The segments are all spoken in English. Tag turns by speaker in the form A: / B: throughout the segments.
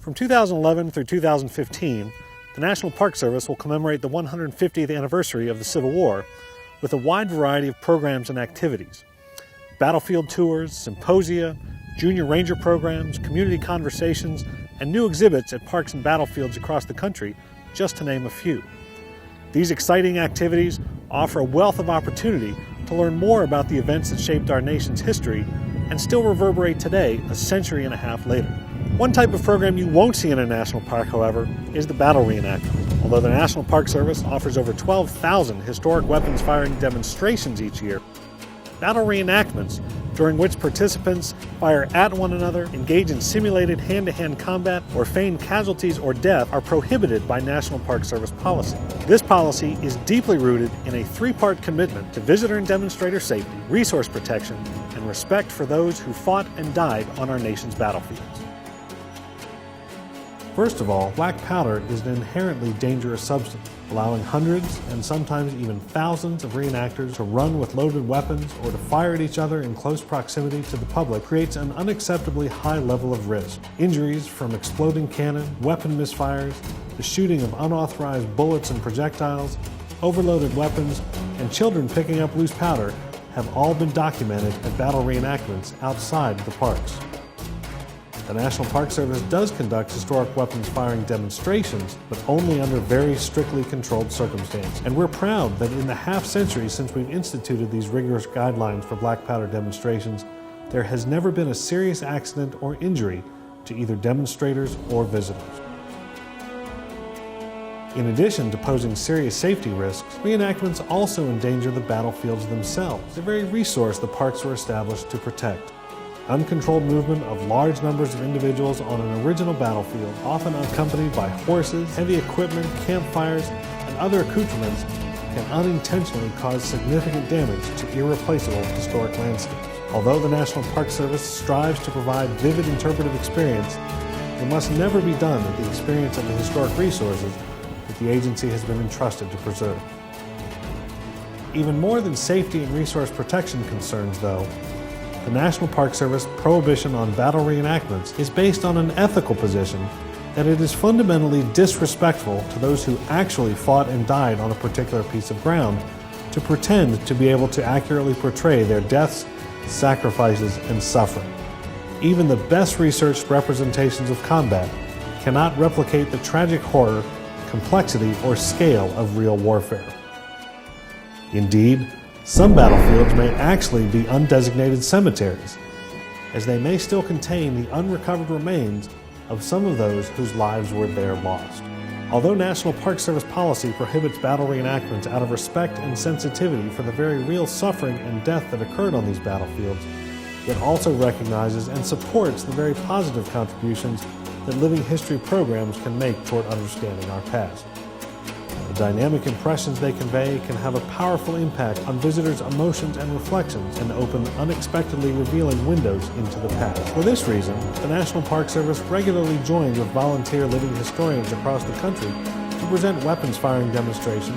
A: From 2011 through 2015, the National Park Service will commemorate the 150th anniversary of the Civil War with a wide variety of programs and activities. Battlefield tours, symposia, junior ranger programs, community conversations, and new exhibits at parks and battlefields across the country, just to name a few. These exciting activities offer a wealth of opportunity to learn more about the events that shaped our nation's history and still reverberate today, a century and a half later. One type of program you won't see in a national park, however, is the battle reenactment. Although the National Park Service offers over 12,000 historic weapons firing demonstrations each year, battle reenactments, during which participants fire at one another, engage in simulated hand-to-hand combat, or feign casualties or death, are prohibited by National Park Service policy. This policy is deeply rooted in a three-part commitment to visitor and demonstrator safety, resource protection, and respect for those who fought and died on our nation's battlefields. First of all, black powder is an inherently dangerous substance. Allowing hundreds and sometimes even thousands of reenactors to run with loaded weapons or to fire at each other in close proximity to the public creates an unacceptably high level of risk. Injuries from exploding cannon, weapon misfires, the shooting of unauthorized bullets and projectiles, overloaded weapons, and children picking up loose powder have all been documented at battle reenactments outside the parks. The National Park Service does conduct historic weapons firing demonstrations, but only under very strictly controlled circumstances. And we're proud that in the half-century since we've instituted these rigorous guidelines for black powder demonstrations, there has never been a serious accident or injury to either demonstrators or visitors. In addition to posing serious safety risks, reenactments also endanger the battlefields themselves, the very resource the parks were established to protect. Uncontrolled movement of large numbers of individuals on an original battlefield, often accompanied by horses, heavy equipment, campfires, and other accoutrements, can unintentionally cause significant damage to irreplaceable historic landscapes. Although the National Park Service strives to provide vivid interpretive experience, it must never be done at the expense of the historic resources that the agency has been entrusted to preserve. Even more than safety and resource protection concerns, though, the National Park Service prohibition on battle reenactments is based on an ethical position that it is fundamentally disrespectful to those who actually fought and died on a particular piece of ground to pretend to be able to accurately portray their deaths, sacrifices, and suffering. Even the best researched representations of combat cannot replicate the tragic horror, complexity, or scale of real warfare. Indeed, some battlefields may actually be undesignated cemeteries, as they may still contain the unrecovered remains of some of those whose lives were there lost. Although National Park Service policy prohibits battle reenactments out of respect and sensitivity for the very real suffering and death that occurred on these battlefields, it also recognizes and supports the very positive contributions that living history programs can make toward understanding our past. The dynamic impressions they convey can have a powerful impact on visitors' emotions and reflections and open unexpectedly revealing windows into the past. For this reason, the National Park Service regularly joins with volunteer living historians across the country to present weapons firing demonstrations,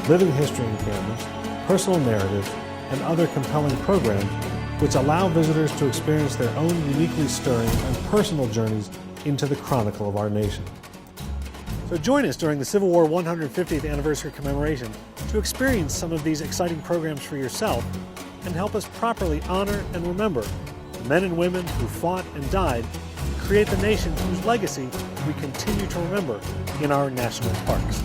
A: living history encampments, personal narratives, and other compelling programs which allow visitors to experience their own uniquely stirring and personal journeys into the chronicle of our nation. So join us during the Civil War 150th anniversary commemoration to experience some of these exciting programs for yourself and help us properly honor and remember the men and women who fought and died to create the nation whose legacy we continue to remember in our national parks.